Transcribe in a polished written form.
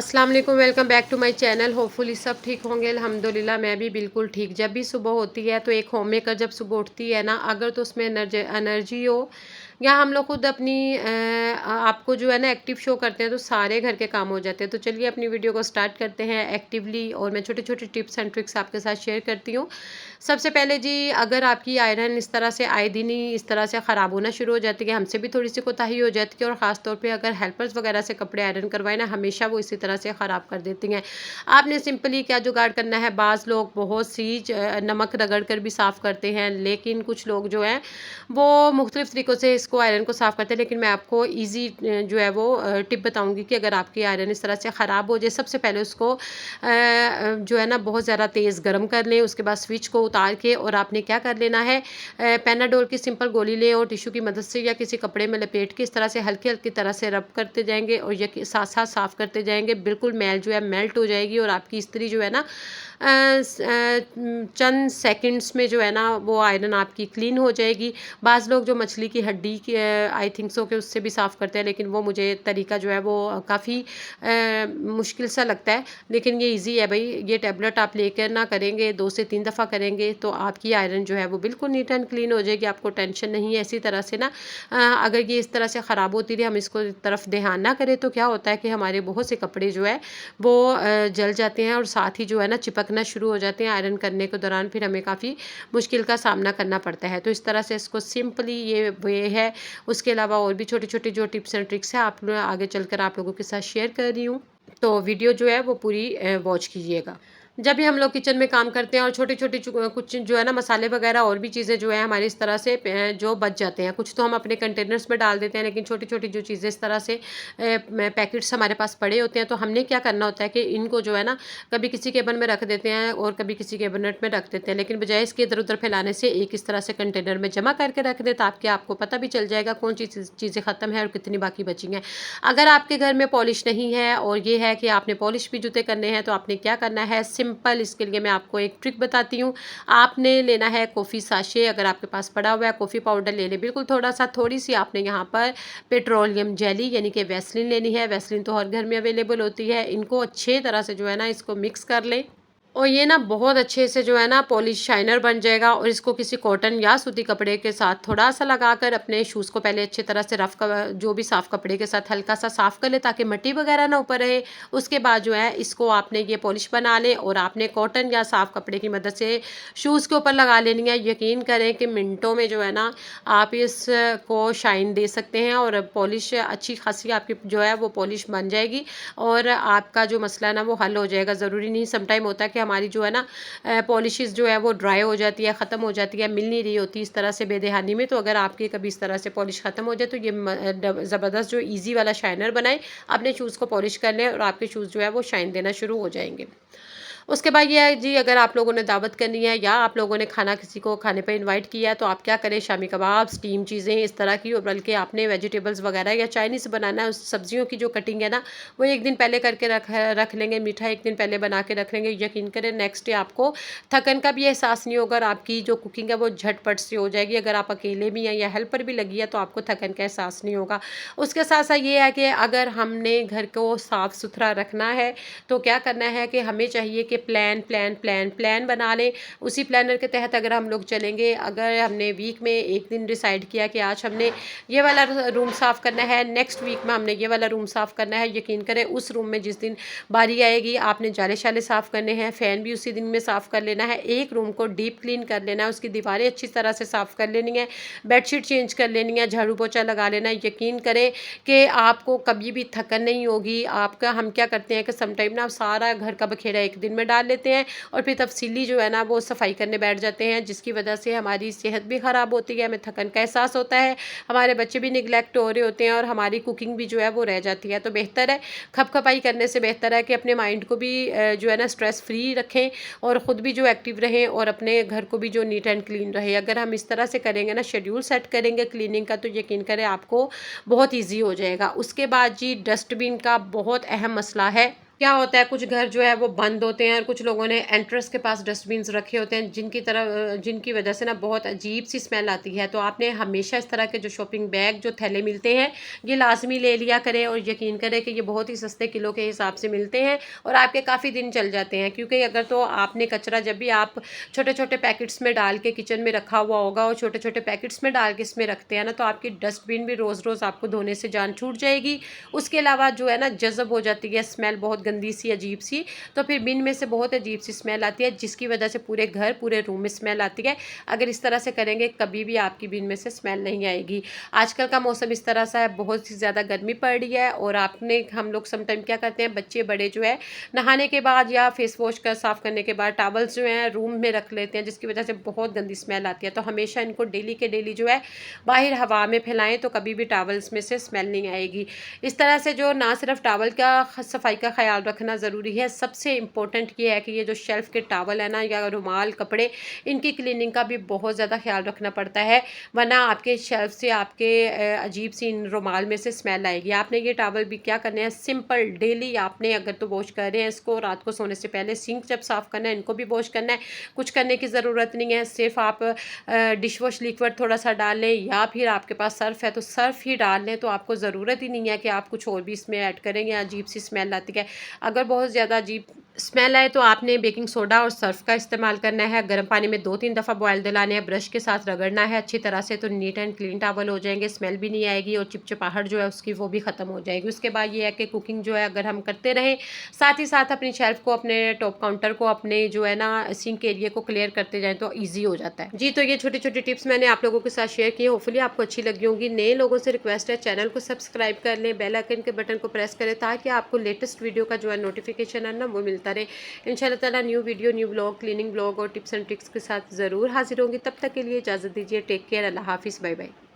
अस्सलाम वालेकुम, welcome back to my channel. Hopefully सब ठीक होंगे। अल्हम्दुलिल्लाह मैं भी बिल्कुल ठीक। जब भी सुबह होती है तो एक होम मेकर जब सुबह उठती है ना, अगर तो उसमें एनर्जी हो या हम लोग खुद अपनी आपको जो है ना एक्टिव शो करते हैं तो सारे घर के काम हो जाते हैं। तो चलिए अपनी वीडियो को स्टार्ट करते हैं एक्टिवली, और मैं छोटी छोटी टिप्स एंड ट्रिक्स आपके साथ शेयर करती हूँ। सबसे पहले जी, अगर आपकी आयरन इस तरह से आए दिन ही इस तरह से ख़राब होना शुरू हो जाती है, हमसे भी थोड़ी सी कोताही हो जाती है, और ख़ास तौर पे अगर हेल्पर्स वगैरह से कपड़े आयरन करवाए ना, हमेशा वो इसी तरह से ख़राब कर देती हैं। आपने सिंपली क्या जुगाड़ करना है, बाज़ लोग बहुत सी नमक रगड़ कर भी साफ़ करते हैं, लेकिन कुछ लोग जो हैं वो मुख्तलिफ़ तरीक़ों से इसको आयरन को साफ़ करते हैं। लेकिन मैं आपको ईज़ी जो है वो टिप बताऊँगी कि अगर आपकी आयरन इस तरह से ख़राब हो जाए, सबसे पहले उसको जो है ना बहुत ज़्यादा तेज़ गर्म कर लें। उसके बाद स्विच को उतार के और आपने क्या कर लेना है, पेनाडोल की सिंपल गोली लें और टिश्यू की मदद से या किसी कपड़े में लपेट के इस तरह से हल्की हल्की तरह से रब करते जाएंगे, और ये साथ साथ साफ़ करते जाएंगे। बिल्कुल मैल जो है मेल्ट हो जाएगी, और आपकी इस्त्री जो है ना चंद सेकंड्स में जो है ना वो आयरन आपकी क्लीन हो जाएगी। बाज़ लोग जो मछली की हड्डी की आई थिंक सो कि उससे भी साफ़ करते हैं, लेकिन वो मुझे तरीका जो है वो काफ़ी मुश्किल सा लगता है। लेकिन ये इजी है भाई, ये टैबलेट आप लेकर ना करेंगे, 2 से 3 दफ़ा करेंगे तो आपकी आयरन जो है वो बिल्कुल नीट एंड क्लीन हो जाएगी। आपको टेंशन नहीं है। इसी तरह से ना अगर ये इस तरह से ख़राब होती रही, हम इसको तरफ ध्यान ना करें, तो क्या होता है कि हमारे बहुत से कपड़े जो है वो जल जाते हैं, और साथ ही जो है ना चिपकना शुरू हो जाते हैं आयरन करने के दौरान। फिर हमें काफ़ी मुश्किल का सामना करना पड़ता है। तो इस तरह से इसको सिंपली ये वे है। उसके अलावा और भी छोटी छोटी जो टिप्स एंड ट्रिक्स हैं आप आगे चलकर आप लोगों के साथ शेयर कर रही हूँ, तो वीडियो जो है वो पूरी वॉच कीजिएगा। जब भी हम लोग किचन में काम करते हैं और छोटी-छोटी कुछ जो है ना मसाले वगैरह और भी चीज़ें जो है हमारी इस तरह से जो बच जाते हैं, कुछ तो हम अपने कंटेनर्स में डाल देते हैं, लेकिन छोटी-छोटी जो चीज़ें इस तरह से पैकेट्स हमारे पास पड़े होते हैं, तो हमने क्या करना होता है कि इनको जो है ना कभी किसी केबिन में रख देते हैं और कभी किसी कैबिनेट में रख देते हैं, लेकिन बजाय इसके इधर-उधर फैलाने से एक इस तरह से कंटेनर में जमा करके रख दें, ताकि आपको पता भी चल जाएगा कौन सी चीज़ें ख़त्म है और कितनी बाकी बची हैं। अगर आपके घर में पॉलिश नहीं है और ये है कि आपने पॉलिश भी जूते करने हैं, तो आपने क्या करना है, सिंपल इसके लिए मैं आपको एक ट्रिक बताती हूँ। आपने लेना है कॉफ़ी साशे, अगर आपके पास पड़ा हुआ है कॉफ़ी पाउडर ले लें, बिल्कुल थोड़ा सा, थोड़ी सी आपने यहाँ पर पेट्रोलियम जेली यानी कि वैसलीन लेनी है। वैसलीन तो हर घर में अवेलेबल होती है। इनको अच्छे तरह से जो है ना इसको मिक्स कर लें, और ये ना बहुत अच्छे से जो है ना पॉलिश शाइनर बन जाएगा। और इसको किसी कॉटन या सूती कपड़े के साथ थोड़ा सा लगाकर अपने शूज़ को पहले अच्छी तरह से रफ कर, जो भी साफ़ कपड़े के साथ हल्का सा साफ़ कर ले ताकि मिट्टी वगैरह ना ऊपर रहे। उसके बाद जो है इसको आपने ये पॉलिश बना लें, और आपने कॉटन या साफ़ कपड़े की मदद से शूज़ के ऊपर लगा लेनी है। यकीन करें कि मिनटों में जो है ना आप इसको शाइन दे सकते हैं, और पॉलिश अच्छी खासी आपकी जो है वो पॉलिश बन जाएगी, और आपका जो मसला है ना वो हल हो जाएगा। ज़रूरी नहीं, समटाइम होता है कि हमारी जो है ना पॉलिशेस जो है वो ड्राई हो जाती है, ख़त्म हो जाती है, मिल नहीं रही होती इस तरह से बेदहानी में। तो अगर आपकी कभी इस तरह से पॉलिश ख़त्म हो जाए, तो ये ज़बरदस्त जो ईजी वाला शाइनर बनाए, अपने शूज़ को पॉलिश कर लें और आपके शूज़ जो है वो शाइन देना शुरू हो जाएंगे। उसके बाद ये है जी, अगर आप लोगों ने दावत करनी है या आप लोगों ने खाना किसी को खाने पे इनवाइट किया है, तो आप क्या करें, शामी कबाब, स्टीम चीज़ें इस तरह की, और बल्कि आपने वेजिटेबल्स वगैरह या चाइनीज़ बनाना है, उस सब्जियों की जो कटिंग है ना वो एक दिन पहले करके रख लेंगे, मीठा एक दिन पहले बना के रख लेंगे। यकीन करें नेक्स्ट डे आपको थकन का भी एहसास नहीं होगा, और आपकी जो कुकिंग है वो झटपट से हो जाएगी। अगर आप अकेले भी हैं या हेल्पर भी लगी है तो आपको थकन का एहसास नहीं होगा। उसके साथ साथ ये है कि अगर हमने घर को साफ़ सुथरा रखना है, तो क्या करना है कि हमें चाहिए कि प्लान प्लान प्लान प्लान बना लें। उसी प्लानर के तहत अगर हम लोग चलेंगे, अगर हमने वीक में एक दिन डिसाइड किया कि आज हमने ये वाला रूम साफ़ करना है, नेक्स्ट वीक में हमने ये वाला रूम साफ़ करना है, यकीन करें उस रूम में जिस दिन बारी आएगी आपने जाले शाले साफ़ करने हैं, फ़ैन भी उसी दिन में साफ़ कर लेना है, एक रूम को डीप क्लीन कर लेना है, उसकी दीवारें अच्छी तरह से साफ़ कर लेनी है, बेडशीट चेंज कर लेनी है, झाड़ू पोछा लगा लेना है। यकीन करें कि आपको कभी भी थकन नहीं होगी। आपका हम क्या करते हैं कि समटाइम ना सारा घर का बखेड़ा एक दिन में डाल लेते हैं, और फिर तफसीली जो है ना वो सफाई करने बैठ जाते हैं, जिसकी वजह से हमारी सेहत भी ख़राब होती है, हमें थकन का एहसास होता है, हमारे बच्चे भी निगलेक्ट हो रहे होते हैं, और हमारी कुकिंग भी जो है वो रह जाती है। तो बेहतर है, खपखपाई करने से बेहतर है कि अपने माइंड को भी जो है ना स्ट्रेस फ्री रखें, और ख़ुद भी जो एक्टिव रहें, और अपने घर को भी जो नीट एंड क्लीन रहे। अगर हम इस तरह से करेंगे ना, शेड्यूल सेट करेंगे क्लीनिंग का, तो यकीन करें आपको बहुत ईजी हो जाएगा। उसके बाद जी, डस्टबिन का बहुत अहम मसला है। क्या होता है, कुछ घर जो है वो बंद होते हैं और कुछ लोगों ने एंट्रेंस के पास डस्टबिन्स रखे होते हैं, जिनकी वजह से ना बहुत अजीब सी स्मेल आती है। तो आपने हमेशा इस तरह के जो शॉपिंग बैग, जो थैले मिलते हैं, ये लाजमी ले लिया करें और यकीन करें कि ये बहुत ही सस्ते किलो के हिसाब से मिलते हैं और आपके काफ़ी दिन चल जाते हैं। क्योंकि अगर तो आपने कचरा जब भी आप छोटे छोटे पैकेट्स में डाल के किचन में रखा हुआ होगा और छोटे छोटे पैकेट्स में डाल के इसमें रखते हैं ना, तो आपकी डस्टबिन भी रोज़ रोज़ आपको धोने से जान छूट जाएगी। उसके अलावा जो है ना, जज़ब हो जाती है स्मेल बहुत गंदी सी, अजीब सी। तो फिर बिन में से बहुत अजीब सी स्मेल आती है, जिसकी वजह से पूरे घर, पूरे रूम में स्मेल आती है। अगर इस तरह से करेंगे, कभी भी आपकी बिन में से स्मेल नहीं आएगी। आजकल का मौसम इस तरह सा है, बहुत ही ज़्यादा गर्मी पड़ रही है और हम लोग समटाइम क्या करते हैं, बच्चे बड़े जो है नहाने के बाद या फेस वॉश कर साफ़ करने के बाद टॉवल्स जो हैं रूम में रख लेते हैं, जिसकी वजह से बहुत गंदी स्मेल आती है। तो हमेशा इनको डेली के डेली जो है बाहर हवा में फैलाएं, तो कभी भी टॉवल्स में से स्मेल नहीं आएगी। इस तरह से जो ना सिर्फ टॉवल का सफाई का ख्याल रखना ज़रूरी है, सबसे इम्पोर्टेंट ये है कि ये जो शेल्फ़ के टॉवल है ना, या रुमाल, कपड़े, इनकी क्लीनिंग का भी बहुत ज़्यादा ख्याल रखना पड़ता है, वरना आपके शेल्फ़ से आपके अजीब सी इन रुमाल में से स्मेल आएगी। आपने ये टॉवल भी क्या करना है, सिंपल डेली आपने अगर तो वॉश कर रहे हैं इसको, रात को सोने से पहले सिंक जब साफ़ करना है इनको भी वॉश करना है। कुछ करने की ज़रूरत नहीं है, सिर्फ आप डिश वॉश लिक्विड थोड़ा सा डाल लें, या फिर आपके पास सर्फ़ है तो सर्फ़ ही डाल लें। तो आपको ज़रूरत ही नहीं है कि आप कुछ और भी इसमें ऐड करेंगे, अजीब सी स्मेल आती है। अगर बहुत ज़्यादा अजीब स्मेल आए तो आपने बेकिंग सोडा और सर्फ का इस्तेमाल करना है। गर्म पानी में 2-3 दफ़ा बॉयल दिलाने हैं, ब्रश के साथ रगड़ना है अच्छी तरह से, तो नीट एंड क्लीन टॉवल हो जाएंगे, स्मेल भी नहीं आएगी और चिपचिपाहट जो है उसकी वो भी ख़त्म हो जाएगी। उसके बाद ये है कि कुकिंग जो है अगर हम करते रहें, साथ ही साथ अपनी शेल्फ को, अपने टॉप काउंटर को, अपने जो है ना सिंक एरिया को क्लियर करते जाएँ तो ईजी हो जाता है। जी, तो ये छोटी छोटी टिप्स मैंने आप लोगों के साथ शेयर की, होपफुली आपको अच्छी लगी होंगी। नए लोगों से रिक्वेस्ट है, चैनल को सब्सक्राइब कर लें, बेल आइकन के बटन को प्रेस करें, ताकि आपको लेटेस्ट वीडियो का जो है नोटिफिकेशन है ना वो मिलता रहे। इंशाल्लाह ताला new video, new blog, cleaning blog और टिप्स एंड ट्रिक्स के साथ ज़रूर हाजिर होंगी। तब तक के लिए इजाज़त दीजिए। Take care. अल्लाह हाफिज़। Bye bye.